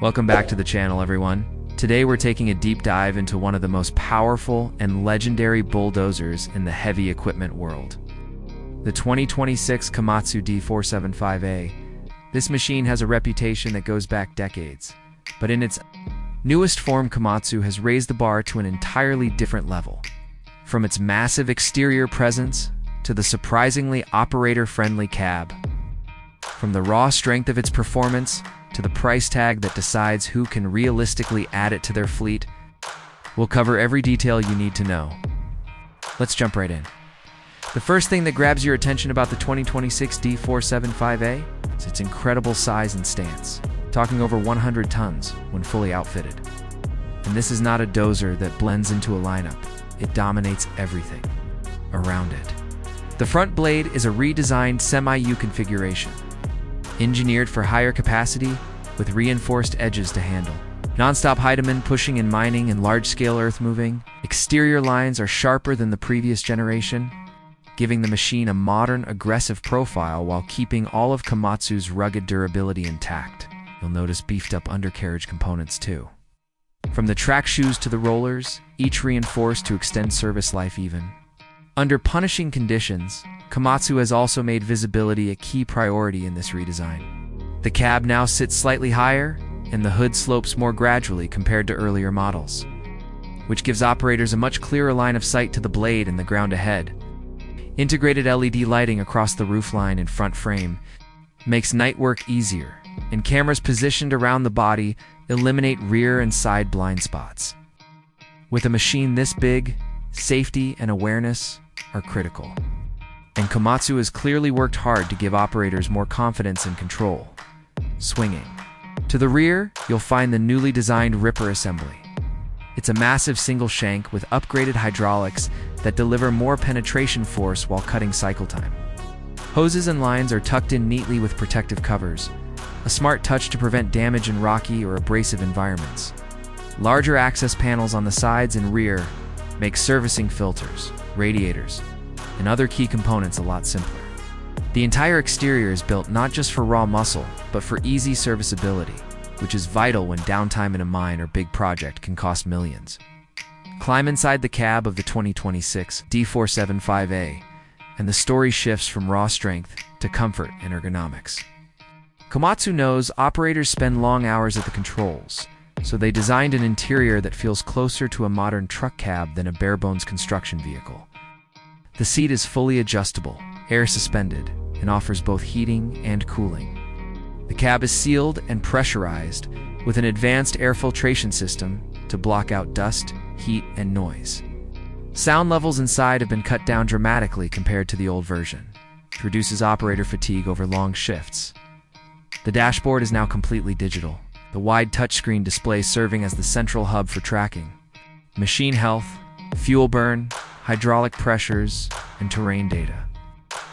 Welcome back to the channel, everyone. Today we're taking a deep dive into one of the most powerful and legendary bulldozers in the heavy equipment world. The 2026 Komatsu D475A. This machine has a reputation that goes back decades, but in its newest form, Komatsu has raised the bar to an entirely different level. From its massive exterior presence to the surprisingly operator-friendly cab. From the raw strength of its performance to the price tag that decides who can realistically add it to their fleet, we'll cover every detail you need to know. Let's jump right in. The first thing that grabs your attention about the 2026 D475A is its incredible size and stance, talking over 100 tons when fully outfitted. And this is not a dozer that blends into a lineup. It dominates everything around it. The front blade is a redesigned semi-U configuration, engineered for higher capacity with reinforced edges to handle. Non-stop Heidemann pushing in mining and large-scale earth moving. Exterior lines are sharper than the previous generation, giving the machine a modern, aggressive profile while keeping all of Komatsu's rugged durability intact. You'll notice beefed-up undercarriage components too. From the track shoes to the rollers, each reinforced to extend service life even. Under punishing conditions, Komatsu has also made visibility a key priority in this redesign. The cab now sits slightly higher, and the hood slopes more gradually compared to earlier models, which gives operators a much clearer line of sight to the blade and the ground ahead. Integrated LED lighting across the roofline and front frame makes night work easier, and cameras positioned around the body eliminate rear and side blind spots. With a machine this big, safety and awareness are critical. And Komatsu has clearly worked hard to give operators more confidence and control. Swinging. To the rear, you'll find the newly designed Ripper assembly. It's a massive single shank with upgraded hydraulics that deliver more penetration force while cutting cycle time. Hoses and lines are tucked in neatly with protective covers, a smart touch to prevent damage in rocky or abrasive environments. Larger access panels on the sides and rear make servicing filters, radiators, and other key components a lot simpler. The entire exterior is built not just for raw muscle, but for easy serviceability, which is vital when downtime in a mine or big project can cost millions. Climb inside the cab of the 2026 D475A, and the story shifts from raw strength to comfort and ergonomics. Komatsu knows operators spend long hours at the controls, so they designed an interior that feels closer to a modern truck cab than a bare-bones construction vehicle. The seat is fully adjustable, air suspended, and offers both heating and cooling. The cab is sealed and pressurized with an advanced air filtration system to block out dust, heat, and noise. Sound levels inside have been cut down dramatically compared to the old version, which reduces operator fatigue over long shifts. The dashboard is now completely digital, the wide touchscreen display serving as the central hub for tracking machine health, fuel burn, hydraulic pressures, and terrain data.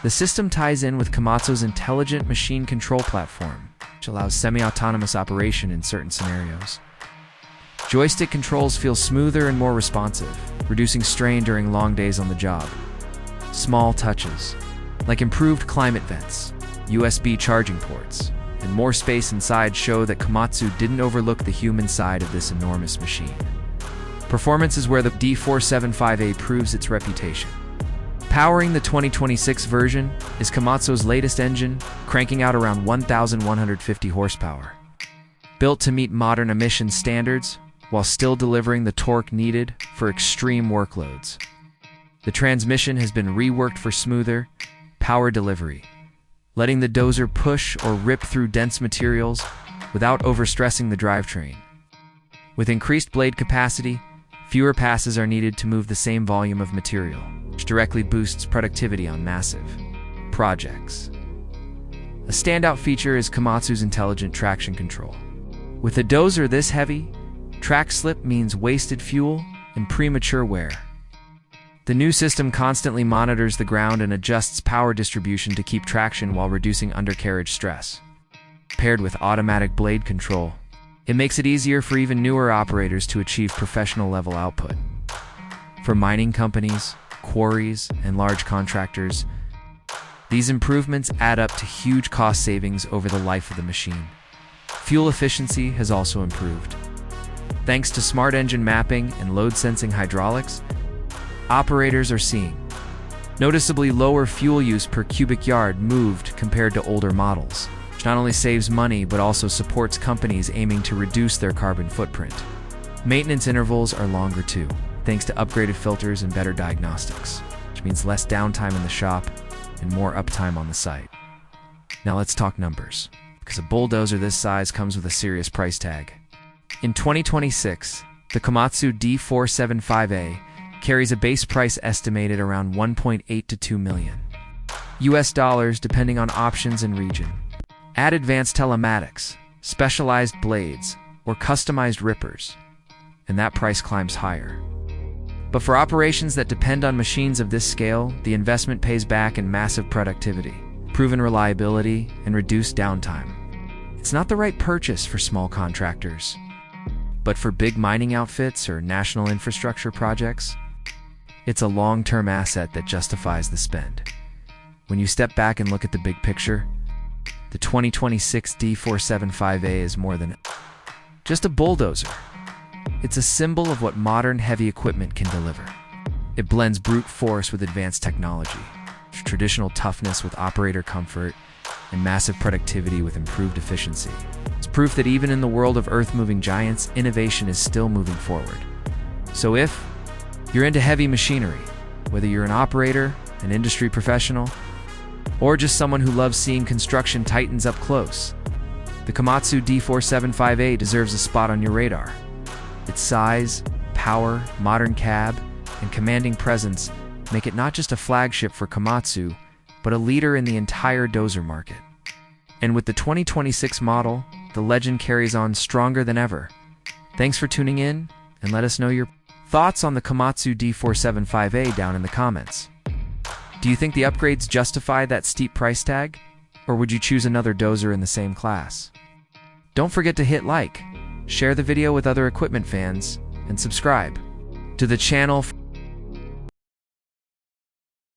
The system ties in with Komatsu's intelligent machine control platform, which allows semi-autonomous operation in certain scenarios. Joystick controls feel smoother and more responsive, reducing strain during long days on the job. Small touches, like improved climate vents, USB charging ports, and more space inside show that Komatsu didn't overlook the human side of this enormous machine. Performance is where the D475A proves its reputation. Powering the 2026 version is Komatsu's latest engine, cranking out around 1,150 horsepower. Built to meet modern emissions standards, while still delivering the torque needed for extreme workloads. The transmission has been reworked for smoother power delivery, letting the dozer push or rip through dense materials without overstressing the drivetrain. With increased blade capacity, fewer passes are needed to move the same volume of material, which directly boosts productivity on massive projects. A standout feature is Komatsu's intelligent traction control. With a dozer this heavy, track slip means wasted fuel and premature wear. The new system constantly monitors the ground and adjusts power distribution to keep traction while reducing undercarriage stress. Paired with automatic blade control, it makes it easier for even newer operators to achieve professional-level output. For mining companies, quarries, and large contractors, these improvements add up to huge cost savings over the life of the machine. Fuel efficiency has also improved. Thanks to smart engine mapping and load-sensing hydraulics, operators are seeing noticeably lower fuel use per cubic yard moved compared to older models, which not only saves money but also supports companies aiming to reduce their carbon footprint. Maintenance intervals are longer too, thanks to upgraded filters and better diagnostics, which means less downtime in the shop and more uptime on the site. Now let's talk numbers, because a bulldozer this size comes with a serious price tag. In 2026, the Komatsu D475A carries a base price estimated around $1.8 to $2 million US dollars depending on options and region. Add advanced telematics, specialized blades, or customized rippers, and that price climbs higher. But for operations that depend on machines of this scale, the investment pays back in massive productivity, proven reliability, and reduced downtime. It's not the right purchase for small contractors, but for big mining outfits or national infrastructure projects, it's a long-term asset that justifies the spend. When you step back and look at the big picture, the 2026 D475A is more than just a bulldozer. It's a symbol of what modern heavy equipment can deliver. It blends brute force with advanced technology, traditional toughness with operator comfort, and massive productivity with improved efficiency. It's proof that even in the world of earth-moving giants, innovation is still moving forward. So if you're into heavy machinery, whether you're an operator, an industry professional, or just someone who loves seeing construction titans up close, the Komatsu D475A deserves a spot on your radar. Its size, power, modern cab, and commanding presence make it not just a flagship for Komatsu, but a leader in the entire dozer market. And with the 2026 model, the legend carries on stronger than ever. Thanks for tuning in, and let us know your thoughts on the Komatsu D475A down in the comments. Do you think the upgrades justify that steep price tag? Or would you choose another dozer in the same class? Don't forget to hit like, share the video with other equipment fans, and subscribe to the channel.